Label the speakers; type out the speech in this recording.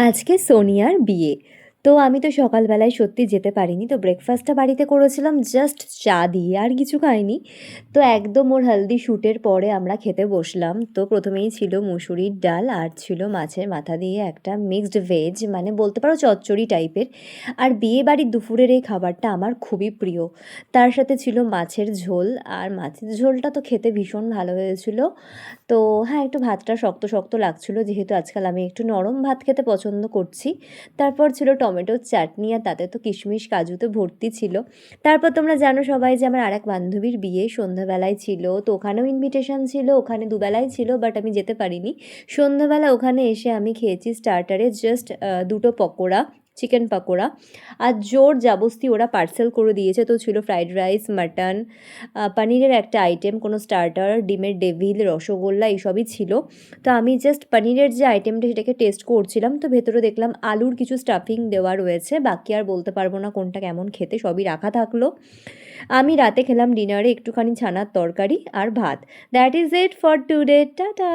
Speaker 1: আজকে সোনিয়ার বিয়ে। তো আমি তো সকালবেলায় সত্যি যেতে পারিনি। তো ব্রেকফাস্টটা বাড়িতে করেছিলাম জাস্ট চা দিয়ে, আর কিছু খাইনি। তো একদম ওর হলদি শ্যুটের পরে আমরা খেতে বসলাম। তো প্রথমেই ছিল মুসুরির ডাল আর ছিল মাছের মাথা দিয়ে একটা মিক্সড ভেজ, মানে বলতে পারো চচ্চড়ি টাইপের। আর বিয়েবাড়ির দুপুরের এই খাবারটা আমার খুবই প্রিয়। তার সাথে ছিল মাছের ঝোল, আর মাছের ঝোলটা তো খেতে ভীষণ ভালো হয়েছিল। তো হ্যাঁ, একটু ভাতটা শক্ত শক্ত লাগছিলো, যেহেতু আজকাল আমি একটু নরম ভাত খেতে পছন্দ করছি। তারপর ছিল টমেটোর চাটনি, আর তাতে তো কিশমিশ কাজুতে ভর্তি ছিল। তারপর তোমরা জানো সবাই যে আমার আরেক বান্ধবীর বিয়ে সন্ধ্যাবেলায় ছিল, তো ওখানেও ইনভিটেশন ছিল, ওখানে দুবেলাই ছিল, বাট আমি যেতে পারিনি। সন্ধ্যাবেলা ওখানে এসে আমি খেয়েছি স্টার্টারে জাস্ট দুটো পকোড়া, চিকেন পকোড়া। আর জোর জাবস্তি ওরা পার্সেল করে দিয়েছে, তো ছিল ফ্রাইড রাইস, মাটন, পনিরের একটা আইটেম, কোনো স্টার্টার, ডিমের ডেভিল, রসগোল্লা এইসবই ছিল। তো আমি জাস্ট পনিরের যে আইটেমটা সেটাকে টেস্ট করছিলাম, তো ভেতরে দেখলাম আলুর কিছু স্টাফিং দেওয়া রয়েছে, বাকি আর বলতে পারবো না কোনটা কেমন খেতে, সবই রাখা থাকলো। আমি রাতে খেলাম ডিনারে একটুখানি ছানার তরকারি আর ভাত। That is it for today, tata.